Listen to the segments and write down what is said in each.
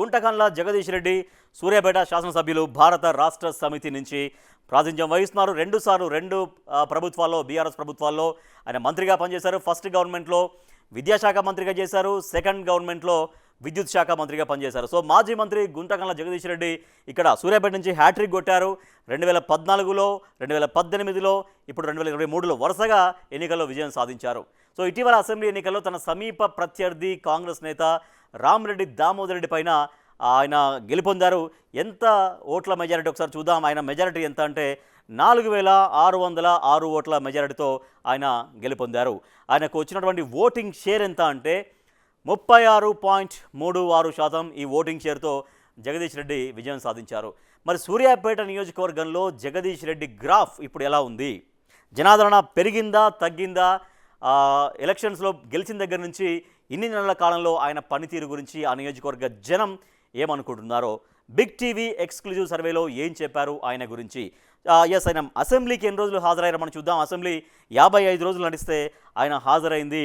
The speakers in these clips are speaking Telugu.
గుంటకండ్ల జగదీష్ రెడ్డి సూర్యాపేట శాసనసభ్యులు భారత రాష్ట్ర సమితి నుంచి ప్రాతినిధ్యం వహిస్తున్నారు. రెండు ప్రభుత్వాల్లో బీఆర్ఎస్ ప్రభుత్వాల్లో ఆయన మంత్రిగా పనిచేశారు. ఫస్ట్ గవర్నమెంట్లో విద్యాశాఖ మంత్రిగా చేశారు, సెకండ్ గవర్నమెంట్లో విద్యుత్ శాఖ మంత్రిగా పనిచేశారు. సో మాజీ మంత్రి గుంటకండ్ల జగదీష్ రెడ్డి ఇక్కడ సూర్యాపేట నుంచి హ్యాట్రిక్ కొట్టారు. 2014లో, 2018లో, ఇప్పుడు 2023లో వరుసగా ఎన్నికల్లో విజయం సాధించారు. సో ఇటీవల అసెంబ్లీ ఎన్నికల్లో తన సమీప ప్రత్యర్థి కాంగ్రెస్ నేత రామిరెడ్డి దామోదర్ రెడ్డి పైన ఆయన గెలుపొందారు. ఎంత ఓట్ల మెజారిటీ ఒకసారి చూద్దాం. ఆయన మెజారిటీ ఎంత అంటే 4606 ఓట్ల మెజారిటీతో ఆయన గెలుపొందారు. ఆయనకు వచ్చినటువంటి ఓటింగ్ షేర్ ఎంత అంటే 36.36%. ఈ ఓటింగ్ షేర్తో జగదీష్ రెడ్డి విజయం సాధించారు. మరి సూర్యాపేట నియోజకవర్గంలో జగదీష్ రెడ్డి గ్రాఫ్ ఇప్పుడు ఎలా ఉంది? జనాదరణ పెరిగిందా, తగ్గిందా? ఎలక్షన్స్లో గెలిచిన దగ్గర నుంచి ఇన్ని నెలల కాలంలో ఆయన పనితీరు గురించి ఆ నియోజకవర్గ జనం ఏమనుకుంటున్నారో బిగ్ టీవీ ఎక్స్క్లూజివ్ సర్వేలో ఏం చెప్పారు ఆయన గురించి. ఆయన అసెంబ్లీకి ఎన్ని రోజులు హాజరయ్యారో మనం చూద్దాం. అసెంబ్లీ 55 రోజులు నడిస్తే ఆయన హాజరైంది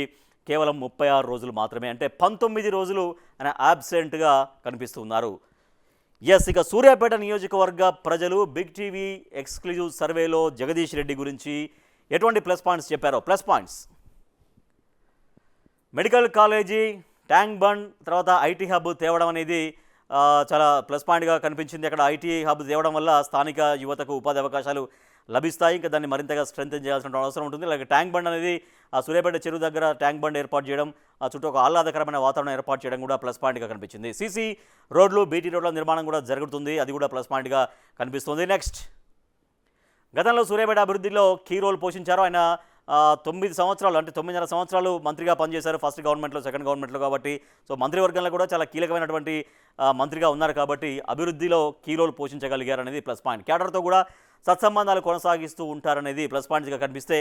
కేవలం 36 రోజులు మాత్రమే. అంటే 19 రోజులు ఆయన యాబ్సెంట్గా కనిపిస్తున్నారు. ఇక సూర్యాపేట నియోజకవర్గ ప్రజలు బిగ్ టీవీ ఎక్స్క్లూజివ్ సర్వేలో జగదీష్ రెడ్డి గురించి ఎటువంటి ప్లస్ పాయింట్స్ చెప్పారో. Plus points: medical college, tank bund, తర్వాత ఐటీ హబ్ తేవడం అనేది చాలా ప్లస్ పాయింట్గా కనిపించింది. అక్కడ ఐటీ హబ్ తేవడం వల్ల స్థానిక యువతకు ఉపాధి అవకాశాలు లభిస్తాయి. ఇంకా దాన్ని మరింతగా స్ట్రెంథెన్ చేయాల్సిన అవసరం ఉంటుంది. అలాగే ట్యాంక్ బండ్ అనేది సూర్యాపేట చెరువు దగ్గర ట్యాంక్ బండ్ ఏర్పాటు చేయడం, చుట్టూ ఒక ఆహ్లాదకరమైన వాతావరణం ఏర్పాటు చేయడం కూడా ప్లస్ పాయింట్గా కనిపించింది. సీసీ రోడ్లు, బీటీ రోడ్ల నిర్మాణం కూడా జరుగుతుంది, అది కూడా ప్లస్ పాయింట్గా కనిపిస్తుంది. నెక్స్ట్, గతంలో సూర్యాపేట అభివృద్ధిలో కీ రోల్ పోషించారు. ఆయన 9 సంవత్సరాలు, అంటే 9.5 సంవత్సరాలు మంత్రిగా పనిచేశారు. ఫస్ట్ గవర్నమెంట్లో, సెకండ్ గవర్నమెంట్లో కాబట్టి. సో మంత్రివర్గంలో కూడా చాలా కీలకమైనటువంటి మంత్రిగా ఉన్నారు కాబట్టి అభివృద్ధిలో కీ రోల్ పోషించగలిగారు అనేది ప్లస్ పాయింట్. క్యాడర్తో కూడా సత్సంబంధాలు కొనసాగిస్తూ ఉంటారనేది ప్లస్ పాయింట్స్గా కనిపిస్తే,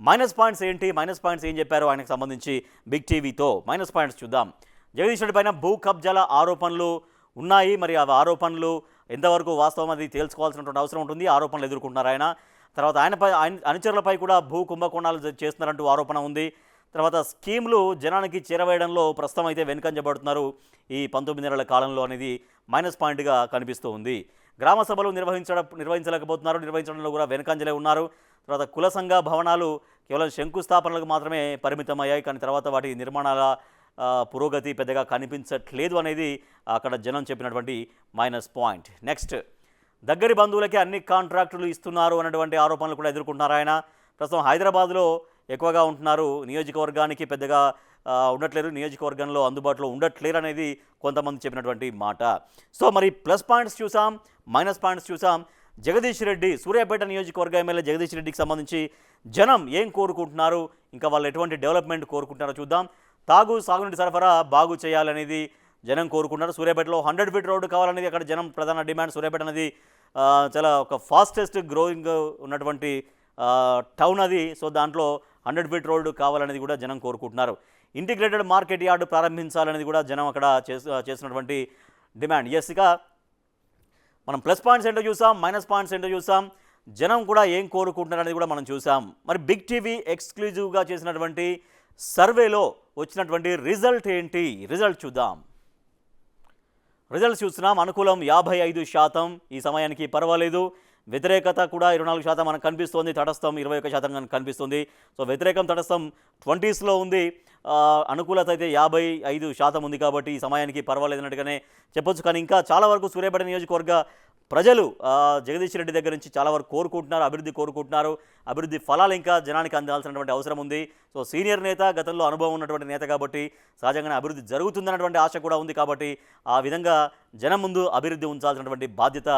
మైనస్ పాయింట్స్ ఏంటి? మైనస్ పాయింట్స్ ఏం చెప్పారు ఆయనకు సంబంధించి బిగ్ టీవీతో? మైనస్ పాయింట్స్ చూద్దాం. జగదీష్ రెడ్డి పైన భూ కబ్జాల ఆరోపణలు ఉన్నాయి. మరి ఆ ఆరోపణలు ఎంతవరకు వాస్తవం అది తేల్చుకోవాల్సినటువంటి అవసరం ఉంటుంది. ఆరోపణలు ఎదుర్కొంటున్నారు ఆయన. తర్వాత ఆయన అనుచరులపై కూడా భూ కుంభకోణాలు చేస్తున్నారంటూ ఆరోపణ ఉంది. తర్వాత స్కీమ్లు జనానికి చేరవేయడంలో ప్రస్తుతం అయితే వెనుకంజబడుతున్నారు ఈ 19 నెలల కాలంలో అనేది మైనస్ పాయింట్గా కనిపిస్తూ ఉంది. గ్రామ సభలు నిర్వహించలేకపోతున్నారు, నిర్వహించడంలో కూడా వెనుకంజలే ఉన్నారు. తర్వాత కుల సంఘ భవనాలు కేవలం శంకుస్థాపనలకు మాత్రమే పరిమితమయ్యాయి, కానీ తర్వాత వాటి నిర్మాణాల పురోగతి పెద్దగా కనిపించట్లేదు అనేది అక్కడ జనం చెప్పినటువంటి మైనస్ పాయింట్. నెక్స్ట్, దగ్గరి బంధువులకి అన్ని కాంట్రాక్టులు ఇస్తున్నారు అన్నటువంటి ఆరోపణలు కూడా ఎదుర్కొంటున్నారు ఆయన. ప్రస్తుతం హైదరాబాద్లో ఎక్కువగా ఉంటున్నారు, నియోజకవర్గానికి పెద్దగా ఉండట్లేరు, నియోజకవర్గంలో అందుబాటులో ఉండట్లేరు అనేది కొంతమంది చెప్పినటువంటి మాట. సో మరి ప్లస్ పాయింట్స్ చూసాం, మైనస్ పాయింట్స్ చూసాం. జగదీష్ రెడ్డి, సూర్యాపేట నియోజకవర్గ ఎమ్మెల్యే జగదీష్ రెడ్డికి సంబంధించి జనం ఏం కోరుకుంటున్నారు, ఇంకా వాళ్ళు ఎటువంటి డెవలప్మెంట్ కోరుకుంటున్నారో చూద్దాం. సాగునీటి సరఫరా బాగు చేయాలనేది జనం కోరుకుంటున్నారు. సూర్యాపేటలో 100 ఫీట్ రోడ్డు కావాలనేది అక్కడ జనం ప్రధాన డిమాండ్. సూర్యాపేట అనేది చాలా ఒక ఫాస్టెస్ట్ గ్రోయింగ్ ఉన్నటువంటి టౌన్ అది. సో దాంట్లో 100 ఫీట్ రోడ్డు కావాలనేది కూడా జనం కోరుకుంటున్నారు. ఇంటిగ్రేటెడ్ మార్కెట్ యార్డు ప్రారంభించాలనేది కూడా జనం అక్కడ చేస్తున్నటువంటి డిమాండ్. ఇక మనం ప్లస్ పాయింట్స్ ఏంటో చూసాం, మైనస్ పాయింట్స్ ఏంటో చూసాం, జనం కూడా ఏం కోరుకుంటున్నారు అనేది కూడా మనం చూసాం. మరి బిగ్ టీవీ ఎక్స్క్లూజివ్గా చేసినటువంటి సర్వేలో వచ్చినటువంటి రిజల్ట్ ఏంటి? రిజల్ట్ చూద్దాం. రిజల్ట్స్ చూస్తున్నాం. అనుకూలం 55%, ఈ సమయానికి పర్వాలేదు. వ్యతిరేకత కూడా 24% మనకు కనిపిస్తుంది. తటస్థం 21% కనిపిస్తుంది. సో వ్యతిరేకం, తటస్థం 20స్లో ఉంది. అనుకూలత అయితే 55% ఉంది కాబట్టి ఈ సమయానికి పర్వాలేదు అన్నట్టుగానే చెప్పొచ్చు. కానీ ఇంకా చాలా వరకు సూర్యాపేట నియోజకవర్గ ప్రజలు జగదీష్ రెడ్డి దగ్గర నుంచి చాలా వరకు కోరుకుంటున్నారు, అభివృద్ధి కోరుకుంటున్నారు. అభివృద్ధి ఫలాలు ఇంకా జనానికి అందాల్సినటువంటి అవసరం ఉంది. సో సీనియర్ నేత, గతంలో అనుభవం ఉన్నటువంటి నేత కాబట్టి సహజంగానే అభివృద్ధి జరుగుతుందన్నటువంటి ఆశ కూడా ఉంది. కాబట్టి ఆ విధంగా జనం ముందు అభివృద్ధి ఉంచాల్సినటువంటి బాధ్యత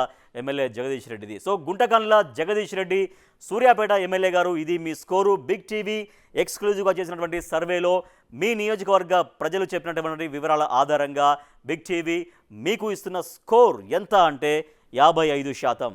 ఎమ్మెల్యే జగదీష్ రెడ్డిది. సో గుంటకండ్ల జగదీష్ రెడ్డి సూర్యాపేట ఎమ్మెల్యే గారు, ఇది మీ స్కోరు. బిగ్ టీవీ ఎక్స్క్లూజివ్గా చేసినటువంటి సర్వేలో మీ నియోజకవర్గ ప్రజలు చెప్పినటువంటి వివరాల ఆధారంగా బిగ్ టీవీ మీకు ఇస్తున్న స్కోర్ ఎంత అంటే 55%.